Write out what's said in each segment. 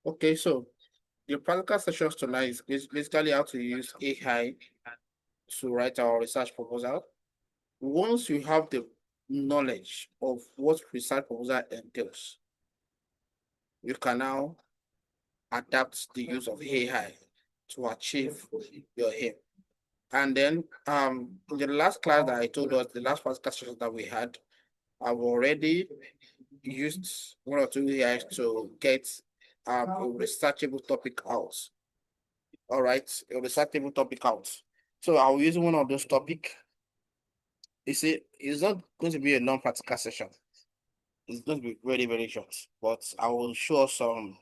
Okay, so the practical sessions tonight is basically how to use AI to write our research proposal. Once you have the knowledge of what research proposal entails, you can now adapt the use of AI to achieve your aim. And then in the last class that I told us, the last practical session that we had, I've already used one or two AIs to get a researchable topic out. All right, a researchable topic out. So I'll use one of those topic. You see, it's not going to be a long practical session. It's going to be very, very short, but I will show some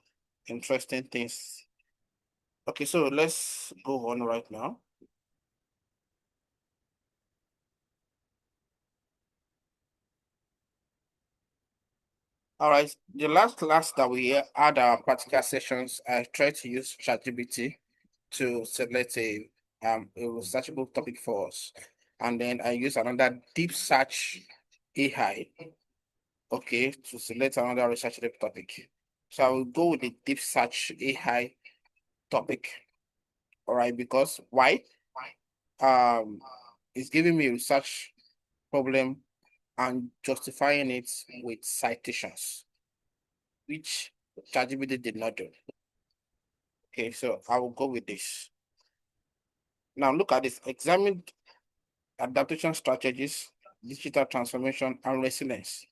interesting things. Okay, so let's go on right now. All right, the last class that we had our practical sessions, I tried to use ChatGPT to select a researchable topic for us. And then I use another deep search AI, okay, to select another researchable topic. So I will go with the deep search AI topic. All right, because why? Um, it's giving me a research problem and justifying it with citations, which ChatGPT did not do. Okay, so I will go with this. Now look at this. Examine adaptation strategies, digital transformation, and resilience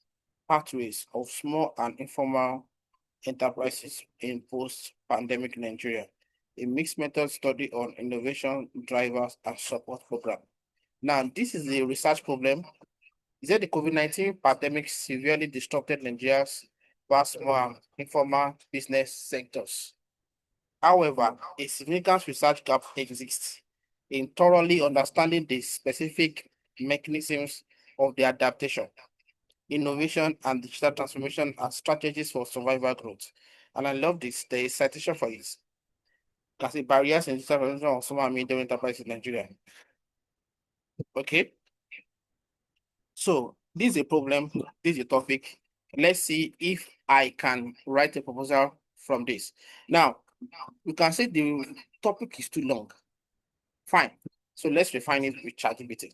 pathways of small and informal enterprises in post-pandemic Nigeria. A mixed method study on innovation drivers and support program. Now, this is a research problem. Is that the COVID-19 pandemic severely disrupted Nigeria's vast small and informal business sectors. However, a significant research gap exists in thoroughly understanding the specific mechanisms of the adaptation, innovation, and digital transformation as strategies for survival growth. And I love this. There is citation for it. Can see barriers in digital transformation of small and medium enterprises in Nigeria. Okay, so this is a problem. This is a topic. Let's see if I can write a proposal from this. Now, you can say the topic is too long. Fine. So let's refine it with ChatGPT.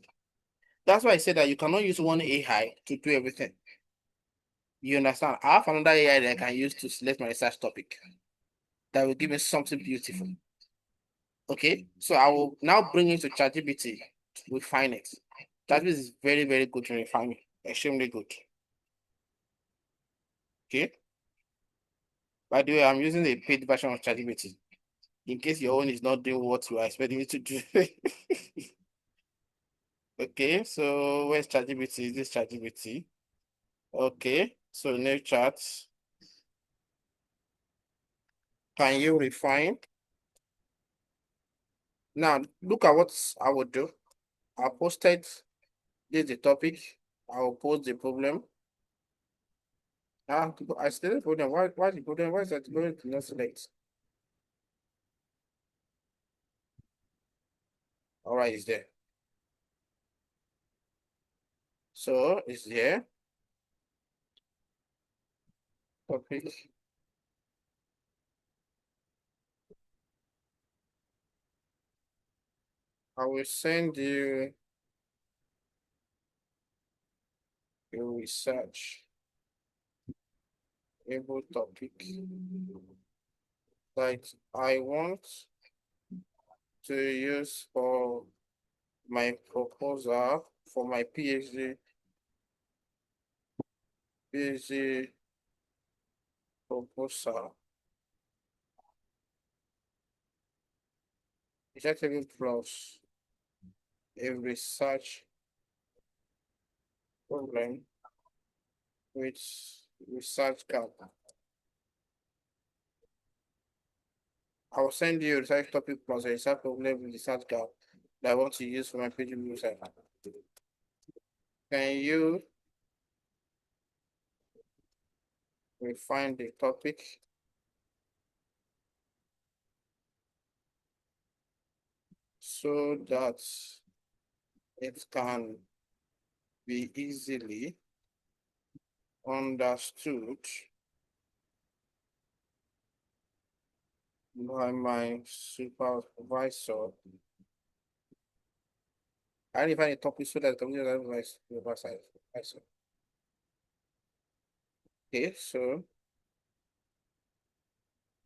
That's why I said that you cannot use one AI to do everything. You understand? I have another AI that I can use to select my research topic that will give me something beautiful. Okay, so I will now bring it to ChatGPT to refine it. ChatGPT is very, very good to refine it. Extremely good. Okay. By the way, I'm using the paid version of ChatGPT in case your own is not doing what you are expecting it to do. Okay, so where's ChatGPT? Is this ChatGPT? Okay, so new chat. Can you refine? Now, look at what I would do. I posted this the topic. I will post the problem. I still the problem. Why the problem? Why is that going to not select? All right, it's there. So it's there. Topic. I will send you a research able topic that I want to use for my proposal for my PhD proposal. Executive plus a research problem with research gap. I will send you a research topic plus a research problem with research gap that I want to use for my PhD research. Can you refine the topic so that it can be easily understood by my supervisor. I define a topic so that the computer by supervisor. Okay, so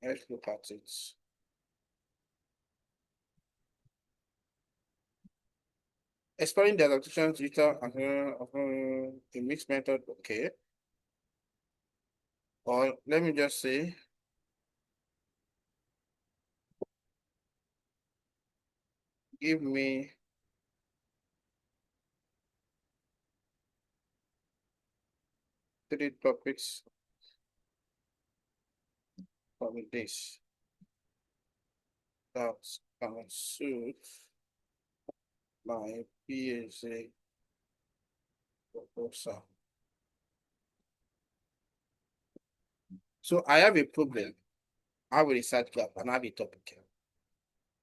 let's look at it. Exploring the adaptation digital a mixed method, okay. Or let me just say, give me 3 topics from this that can suit my PhD proposal. So I have a problem. I have a research gap and I have a topic.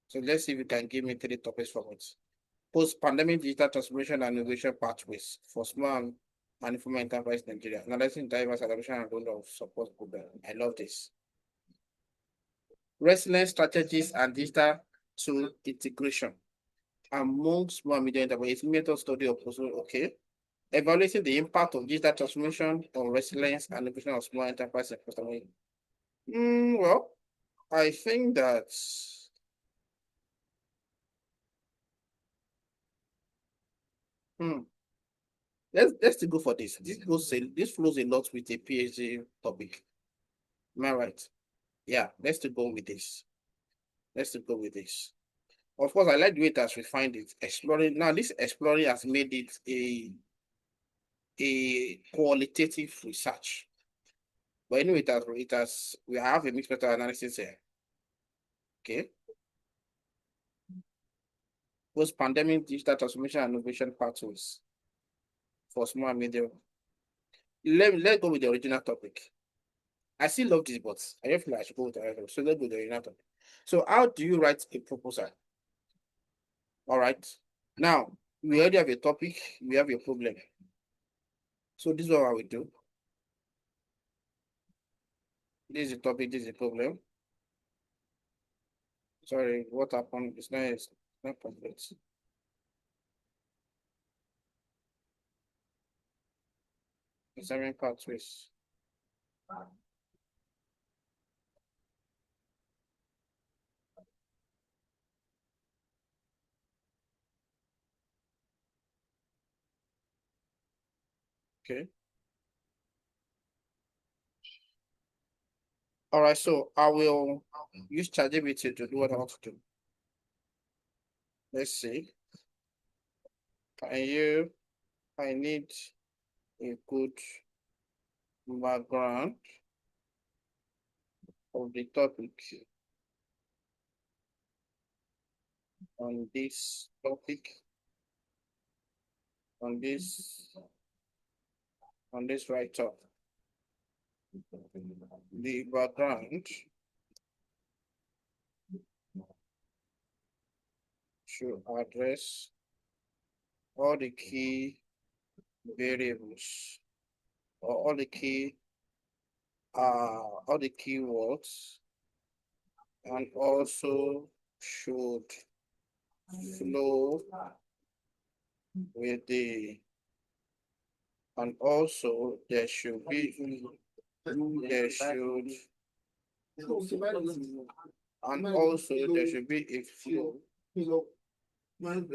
So let's see if you can give me 3 topics from it. Post-pandemic digital transformation and innovation pathways for small and informal enterprise in Nigeria. Analyzing diverse adoption and role of support program. I love this. Resilience strategies and digital tool integration among small and medium enterprises. Method study of okay. Evaluating the impact of digital transformation on resilience and innovation of small enterprise and customer. Well, I think that hmm, let's still go for this. This flows a lot with a PhD topic. Am I right? Yeah, let's still go with this. Let's still go with this. Of course, I like the way it has refined it. Exploring now, this exploring has made it a qualitative research. But anyway, it has we have a mixed meta analysis here. Okay. Post-pandemic digital transformation and innovation pathways for small and medium. Let's go with the original topic. I still love this, but I don't feel like I should go with the original. So let's go with the original topic. So how do you write a proposal? All right. Now we already have a topic, we have a problem. So this is what I will do. This is a topic, this is a problem. Sorry, what happened? It's not complete. Examine pathways. Okay. All right, so I will use ChatGPT to do what I want to do. Let's see. Can you, I need a good background of the topic on this topic, on this, on this write-up. The background should address all the key variables or all the keywords and also should flow with the and also there should and also there should be a flow of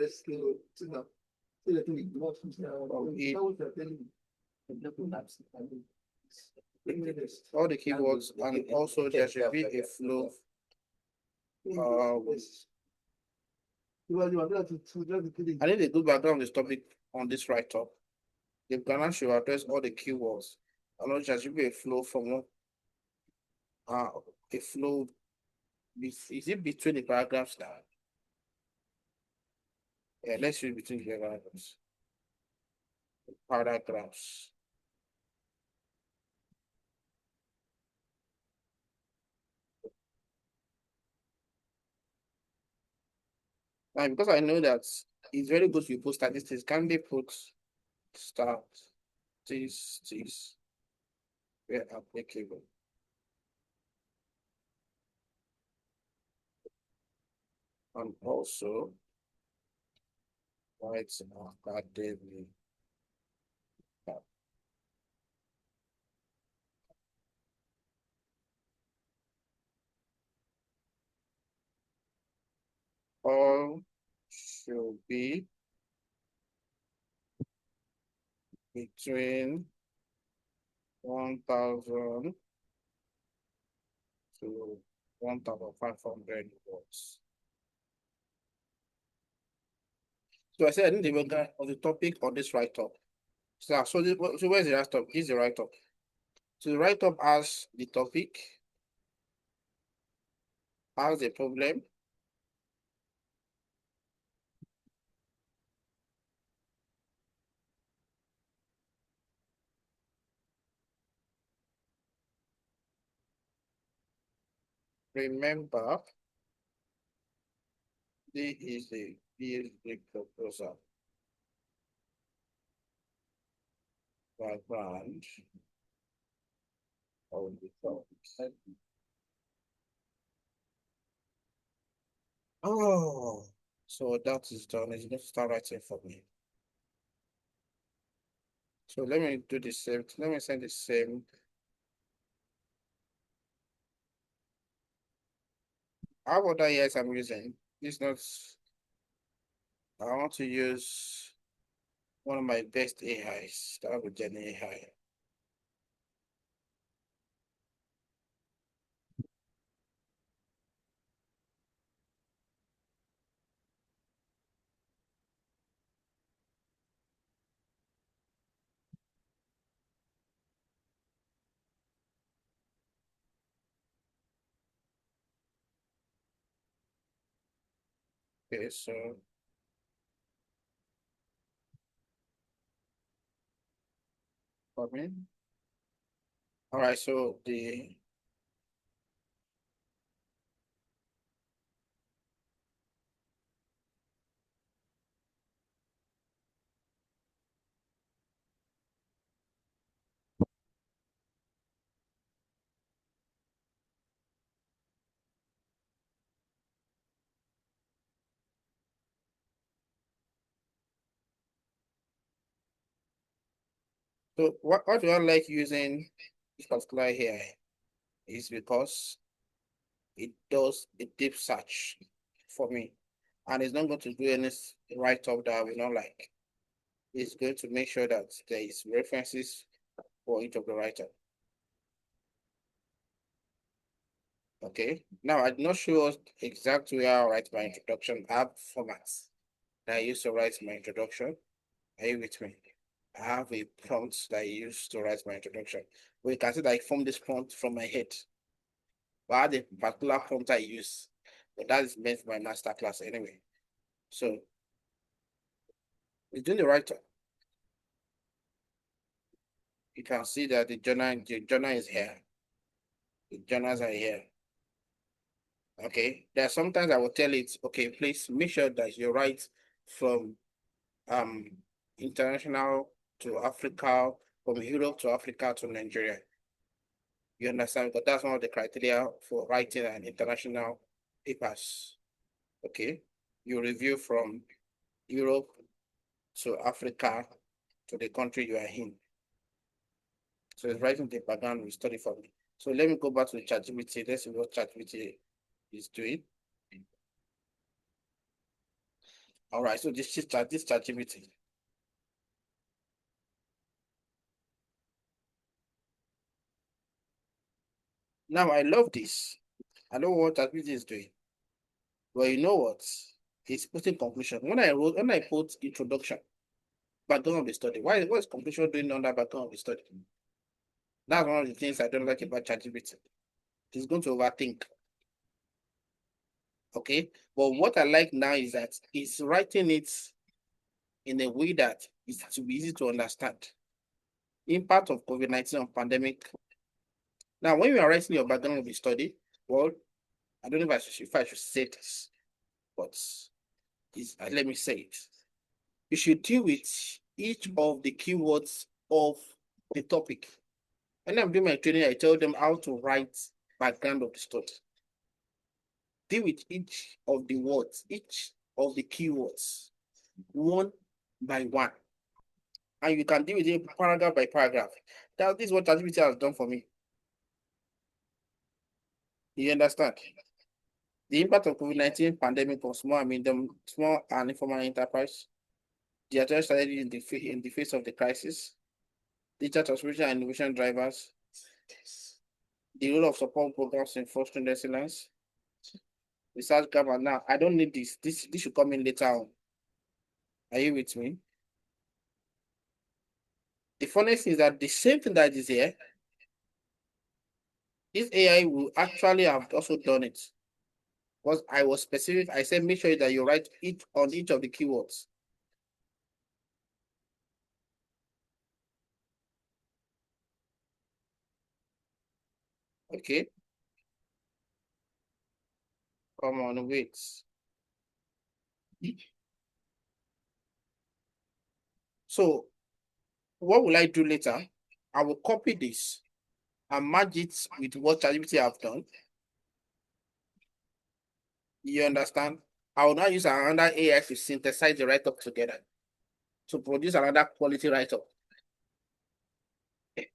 all the keywords and also there should be a flow I need a good background on this topic on this write-up. The background should address all the keywords. And also there should be a flow from uh a flow is it between the paragraphs now? Yeah, let's use between the paragraphs. Paragraphs. And because I know that it's very good to put statistics, can they put start this where applicable? and also write academic. All should be between 1,000 to 1,500 words. So I said I didn't even get on the topic on this write-up. So where's the write-up? This is the write-up. So the write-up has the topic, has the problem, remember, this is the proposal, background of the topic. Oh, so that is done. It's going to start writing for me. So let me do the same. Let me send the same. How about that? Yes, I'm using. It's not. I want to use one of my best AIs. That would be Gen AI. Okay, so for me. All right, so what do I like using this particular AI is because it does a deep search for me, and it's not going to do any write-up that I will not like. It's going to make sure that there is references for each of the writer. Okay. Now I did not show us exactly how I write my introduction. I have formats that I use to write my introduction. Are you with me? I have a prompt that I use to write my introduction. We can see that I formed this prompt from my head. But I had a particular prompt I use. But that is meant for my master class anyway. So it's doing the writer. You can see that the journal is here. The journals are here. Okay. There are sometimes I will tell it, okay, please make sure that you write from um international to Africa, from Europe to Africa to Nigeria. You understand? Because that's one of the criteria for writing an international papers. Okay. You review from Europe to Africa to the country you are in. So it's writing the background we study for me. So let me go back to the ChatGPT. Let's see what ChatGPT is doing. All right, so this ChatGPT. Now I love this. I know what ChatGPT is doing. But you know what? It's putting conclusion. When I put introduction, background of the study, what's conclusion doing under background of the study? That's one of the things I don't like about ChatGPT. It's going to overthink. Okay. But what I like now is that it's writing it in a way that it's to be easy to understand. Impact of COVID-19 on pandemic. Now, when you are writing your background of the study, well, I don't know if I should say this, but let me say it. You should deal with each of the keywords of the topic. When I'm doing my training, I tell them how to write background of the study. deal with each of the words, each of the keywords, one by one. And you can deal with it paragraph by paragraph. This is what ChatGPT has done for me. You understand? The impact of COVID-19 pandemic on small, small and informal enterprise. The attention started in the face of the crisis. Digital transformation and innovation drivers. The role of support programs in fostering resilience. Research gap, and now I don't need this. This should come in later on. Are you with me? The funniest thing is that the same thing that is here, this AI will actually have also done it. Because I was specific, I said make sure that you write it on each of the keywords. Okay, come on, wait. So what will I do later? I will copy this and merge it with what ChatGPT have done. You understand? I will now use another AI to synthesize the write-up together to produce another quality write-up.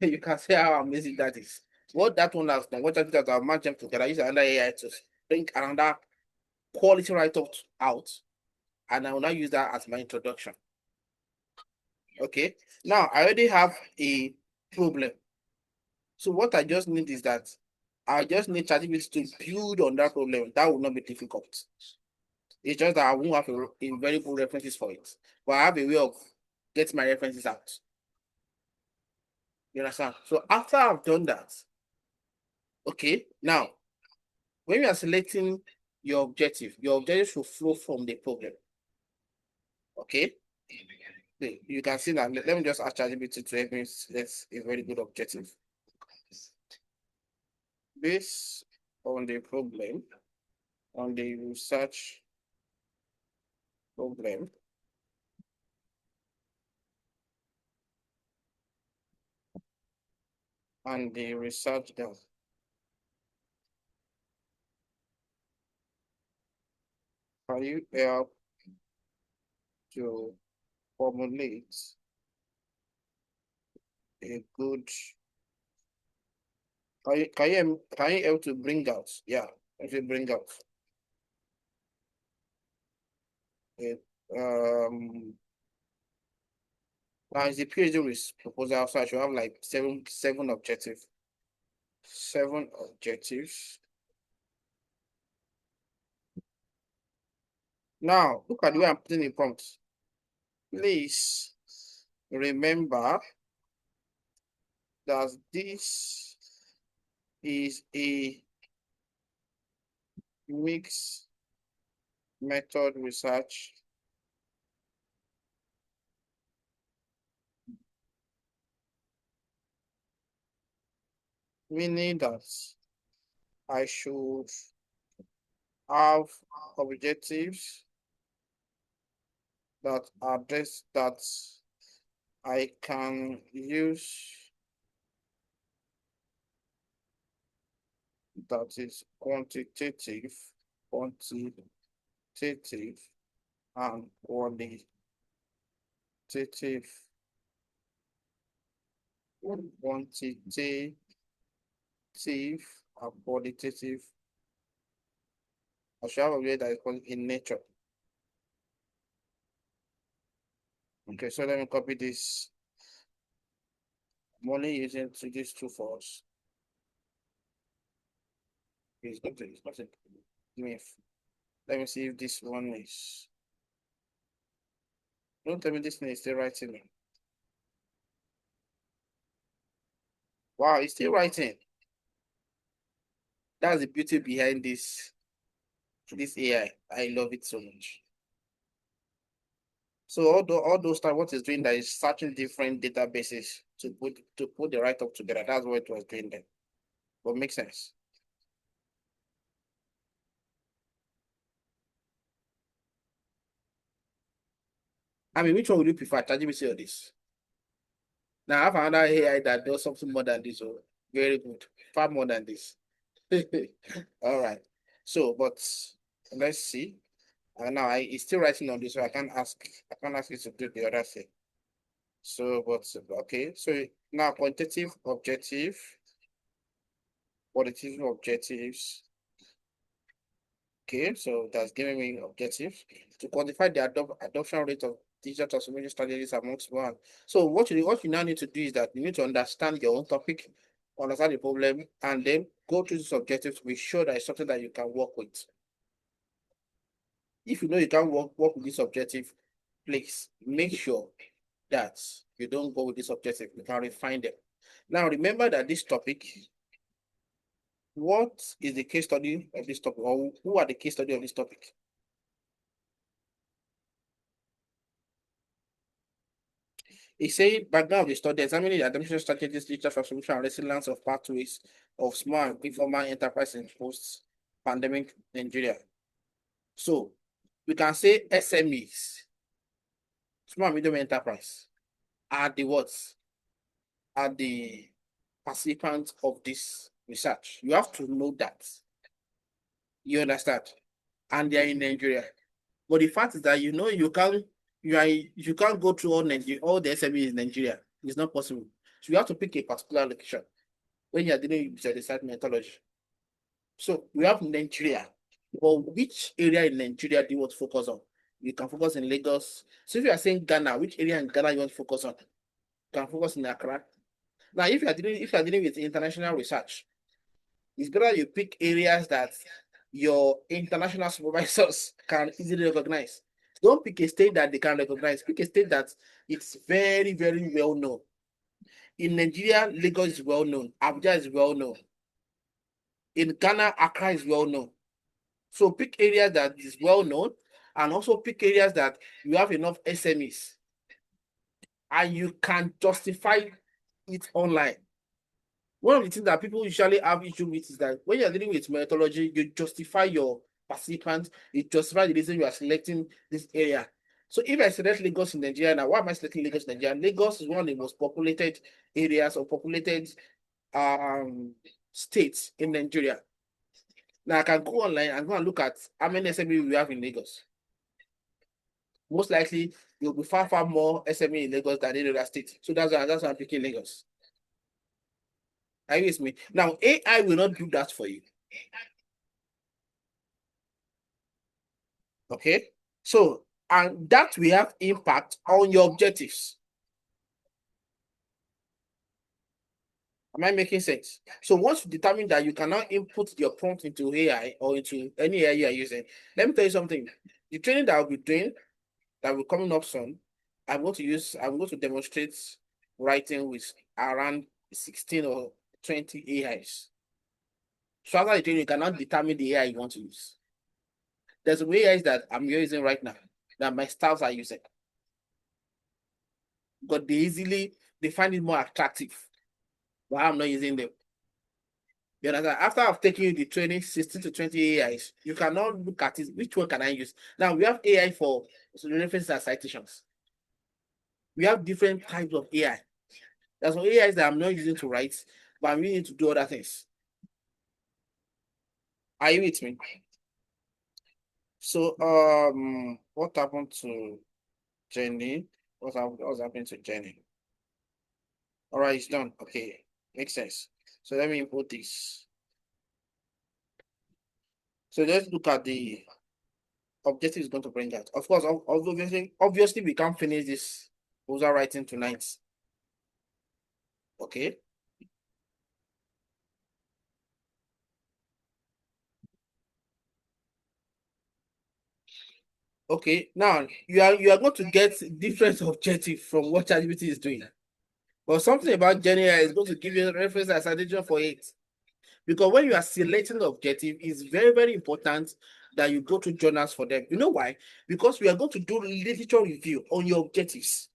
You can see how amazing that is. What that one has done, what ChatGPT has done, merge them together, use another AI to bring another quality write-up out, and I will now use that as my introduction. Okay. Now I already have a problem. So what I just need is that I just need ChatGPT to build on that problem. That will not be difficult. It's just that I won't have a very good references for it. But I have a way of getting my references out. You understand? So after I've done that, okay, now when you are selecting your objective should flow from the problem. Okay? Okay, you can see that. Let me just ask ChatGPT to help me select a very good objective. Based on the problem, on the research problem, and the research done. Can you help to formulate a good, can you help to bring out, yeah, if you bring out a, now it's the PhD with proposal, so I should have like seven objectives. Seven objectives. Now, look at the way I'm putting the prompts. Please remember that this is a mixed method research meaning that I should have objectives that address that I can use that is quantitative and qualitative. Quantitative and qualitative. I should have a way that is called in nature. Okay, so let me copy this. I'm only using these two files. It's nothing. It's nothing. Let me see if this one is. Don't tell me this thing is still writing. Wow, it's still writing. That's the beauty behind this AI. I love it so much. So all those time, what it's doing that is searching different databases to put the write-up together. That's what it was doing then. But makes sense. I mean, which one would you prefer, ChatGPT or this? Now I have another AI that does something more than this. Oh, very good. Far more than this. All right. So, but let's see. Now he's still writing on this, so I can't ask you to do the other thing. So, but okay. So now quantitative objectives. Okay, so that's giving me objectives to quantify the adoption rate of digital transformation strategies amongst one. So what you now need to do is that you need to understand your own topic, understand the problem, and then go through this objective to be sure that it's something that you can work with. If you know you can't work with this objective, please make sure that you don't go with this objective. You can refine them. Now remember that this topic, what is the case study of this topic, or who are the case study of this topic? He said, background of the study, examining the adoption strategies, digital transformation, and resilience of pathways of small and informal enterprise in post-pandemic Nigeria. So we can say SMEs, small and medium enterprise, are the what? Are the participants of this research. You have to know that. You understand? And they are in Nigeria. But the fact is that you can't go through all the SMEs in Nigeria. It's not possible. So you have to pick a particular location when you're dealing with the research methodology. So we have Nigeria. But which area in Nigeria do you want to focus on? You can focus in Lagos. So if you are saying Ghana, which area in Ghana you want to focus on? You can focus in Accra. Now, if you are dealing with international research, it's better you pick areas that your international supervisors can easily recognize. Don't pick a state that they can recognize. Pick a state that it's very, very well known. In Nigeria, Lagos is well known. Abuja is well known. In Ghana, Accra is well known. So pick areas that is well known, and also pick areas that you have enough SMEs and you can justify it online. One of the things that people usually have issue with is that when you're dealing with methodology, you justify your participants, you justify the reason you are selecting this area. So if I select Lagos in Nigeria now, why am I selecting Lagos in Nigeria? Lagos is one of the most populated areas or populated states in Nigeria. Now I can go online and go and look at how many SME we have in Lagos. Most likely you'll be far, far more SME in Lagos than any other state. So that's why I'm picking Lagos. Are you with me? Now, AI will not do that for you. Okay. So, and that will have impact on your objectives. Am I making sense? So once you determine that you cannot input your prompt into AI or into any AI you are using, let me tell you something. The training that I'll be doing, that will be coming up soon, I'm going to demonstrate writing with around 16 or 20 AIs. So after the training, you cannot determine the AI you want to use. There's some AIs that I'm using right now that my staffs are using. But they find it more attractive. But I'm not using them. You understand? After I've taken you the training, 16 to 20 AIs, you cannot look at it. Which one can I use? Now we have AI for references and citations. We have different types of AI. There's some AIs that I'm not using to write, but I'm using to do other things. Are you with me? So what happened to Jenny? What's happening to Jenny? All right, it's done. Okay, makes sense. So let me input this. So let's look at the objective is going to bring out. Of course, obviously we can't finish this proposal writing tonight. Okay. Okay. Now you are going to get different objective from what ChatGPT is doing. But something about GenAI is going to give you a reference and citation for it. Because when you are selecting the objective, it's very, very important that you go to journals for them. You know why? Because we are going to do literature review on your objectives.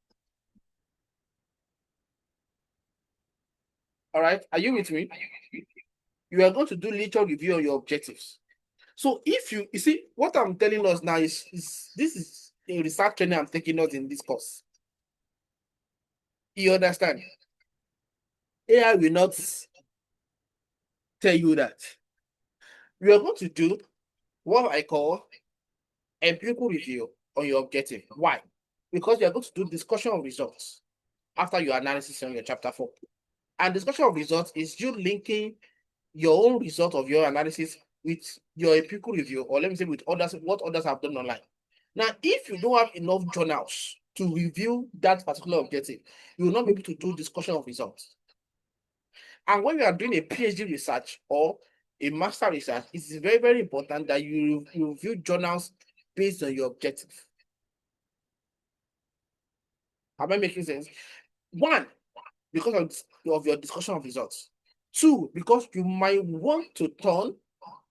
All right. Are you with me? You are going to do literature review on your objectives. So if you see what I'm telling us now is this is a research training I'm taking us in this course. You understand? AI will not tell you that. We are going to do what I call empirical review on your objective. Why? Because you are going to do discussion of results after your analysis on your chapter 4. And discussion of results is you linking your own result of your analysis with your empirical review, or let me say with others, what others have done online. Now, if you don't have enough journals to review that particular objective, you will not be able to do discussion of results. And when you are doing a PhD research or a master research, it is very, very important that you review journals based on your objective. Am I making sense? One, because of your discussion of results. Two, because you might want to turn,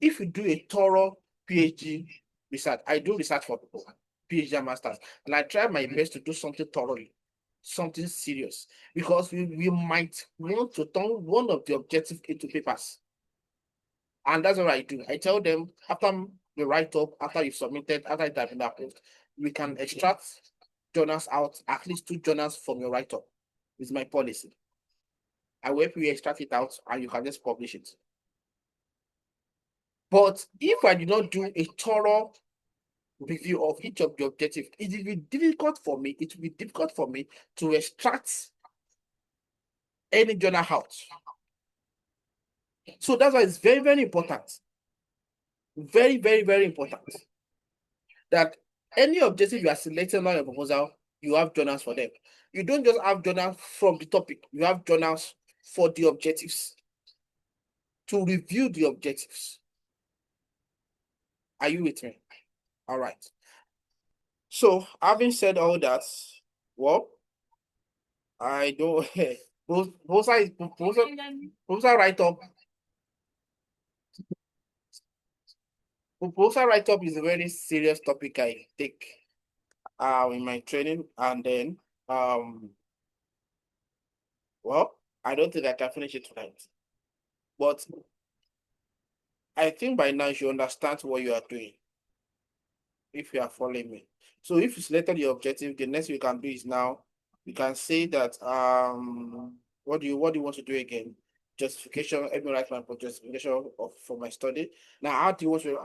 if you do a thorough PhD research. I do research for people, PhD and masters, and I try my best to do something thoroughly, something serious, because we might want to turn one of the objectives into papers. And that's what I do. I tell them after the write-up, after you've submitted, after it's been approved, we can extract journals out, at least 2 journals from your write-up. It's my policy. I will help you extract it out and you can just publish it. But if I do not do a thorough review of each of the objectives, it will be difficult for me. It will be difficult for me to extract any journal out. So that's why it's very, very important. Very, very, very important that any objective you are selecting on your proposal, you have journals for them. You don't just have journals from the topic, you have journals for the objectives to review the objectives. Are you with me? All right. So, having said all that, well, I don't. Proposal write-up. Proposal write-up is a very serious topic I take in my training, and then well, I don't think I can finish it tonight. But I think by now you understand what you are doing if you are following me. So if you selected your objective, the next you can do is now you can say that what do you want to do again? Justification, let me write my justification for my study. Now, how do you want to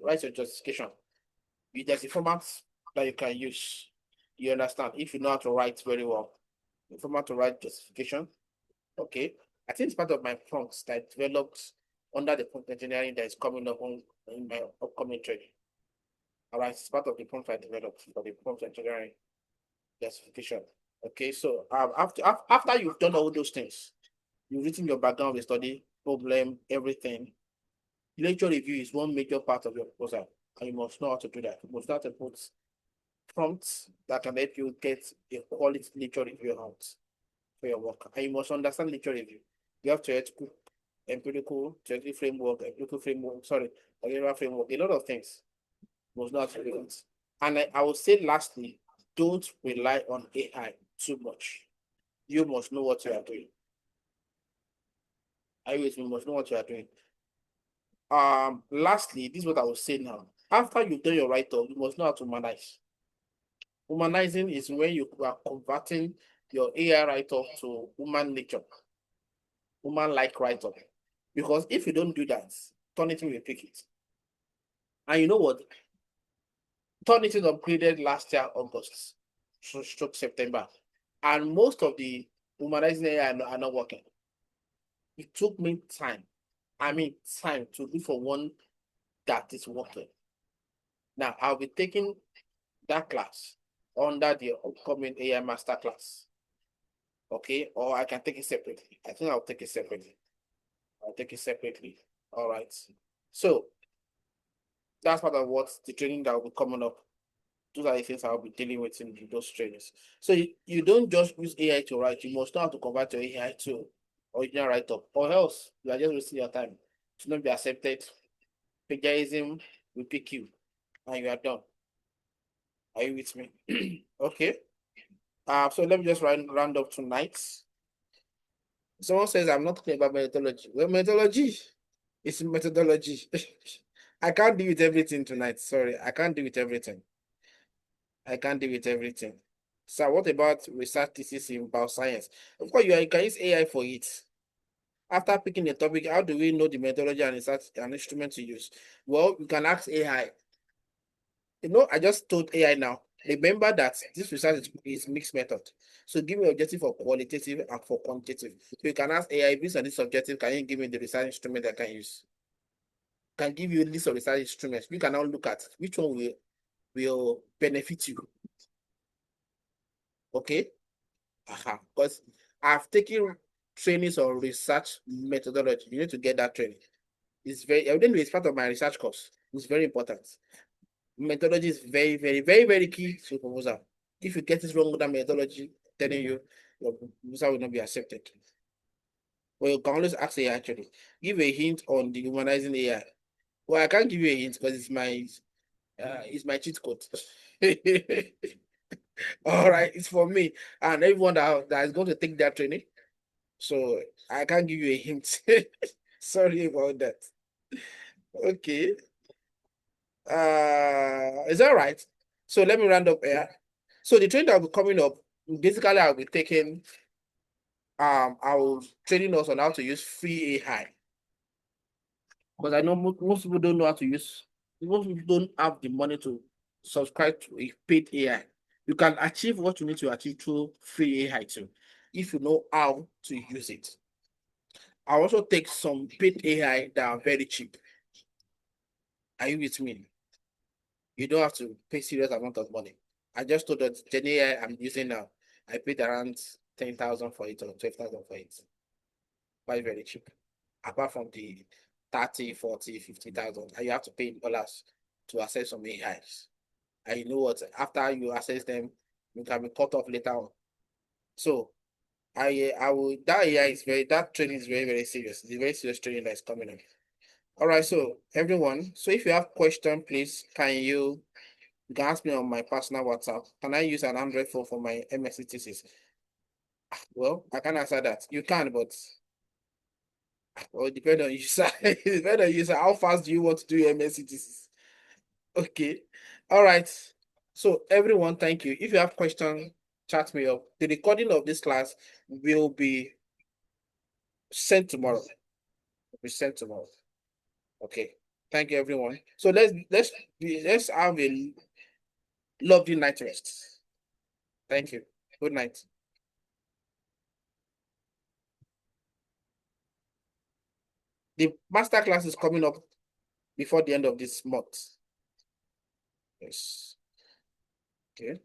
write your justification? There's a format that you can use. You understand? If you know how to write very well, the format to write justification. Okay. I think it's part of my prompts that I developed under the prompt engineering that is coming up in my upcoming training. All right, it's part of the prompt I developed for the prompt engineering justification. Okay, so after you've done all those things, you've written your background of the study, problem, everything. Lecture review is one major part of your proposal, and you must know how to do that. You must know how to put prompts that can help you get a quality lecture review out for your work. And you must understand lecture review. You have theoretical, empirical, empirical framework, sorry, behavioral framework, a lot of things. You must know how to do it. And I would say lastly, don't rely on AI too much. You must know what you are doing. I always must know what you are doing. Lastly, this is what I will say now. After you've done your write-up, you must know how to humanize. Humanizing is when you are converting your AI write-up to human nature, human-like write-up. Because if you don't do that, Turnitin will pick it. And you know what? Turnitin upgraded last year, August, stroke September. And most of the humanizing AI are not working. It took me time. I mean, time to look for one that is working. Now, I'll be taking that class under the upcoming AI master class. Okay, or I can take it separately. I think I'll take it separately. I'll take it separately. All right. So that's part of what the training that will be coming up. Those are the things I'll be dealing with in those trainings. So you don't just use AI to write, you must know how to convert your AI to original write-up, or else you are just wasting your time. To not be accepted. Plagiarism will pick you and you are done. Are you with me? Okay. So let me just round up tonight. Someone says I'm not clear about methodology. Well, methodology is methodology. I can't deal with everything tonight. Sorry, I can't deal with everything. I can't deal with everything. So what about research thesis in bioscience? Of course, you can use AI for it. After picking the topic, how do we know the methodology and an instrument to use? Well, you can ask AI. I just told AI now. Remember that this research is mixed method. So give me objective for qualitative and for quantitative. So you can ask AI based on this objective, can you give me the research instrument I can use? Can give you a list of research instruments. You can now look at which one will benefit you. Okay? Because I've taken trainings on research methodology. You need to get that training. Evidently it's part of my research course. It's very important. Methodology is very, very, very, very key to proposal. If you get it wrong with that methodology, I'm telling you, your proposal will not be accepted. Well, you can always ask AI actually. Give a hint on the humanizing AI. Well, I can't give you a hint because it's my cheat code. All right, it's for me and everyone that is going to take that training. So I can't give you a hint. Sorry about that. Okay. Is that right? So let me round up here. So the training that will be coming up, basically I'll be taking I will training us on how to use free AI. Because I know most people don't know how to use, most people don't have the money to subscribe to a paid AI. You can achieve what you need to achieve through free AI too, if you know how to use it. I also take some paid AI that are very cheap. Are you with me? You don't have to pay serious amount of money. I just told that Gen AI I'm using now. I paid around 10,000 for it or 12,000 for it. Quite very cheap. Apart from the 30, 40, 50,000, and you have to pay in dollars to access some AIs. And you know what? After you access them, you can be cut off later on. So I will that AI is very that training is very, very serious. It's a very serious training that is coming up. All right, so everyone, so if you have question, please you can ask me on my personal WhatsApp. Can I use an Android phone for my MSc thesis? Well, I can answer that. You can, but well, it depends on you, sir. It depends on you, sir. How fast do you want to do your MSc thesis? Okay. All right. So everyone, thank you. If you have questions, chat me up. The recording of this class will be sent tomorrow. Will be sent tomorrow. Okay. Thank you, everyone. So let's have a lovely night rest. Thank you. Good night. The master class is coming up before the end of this month. Yes. Okay.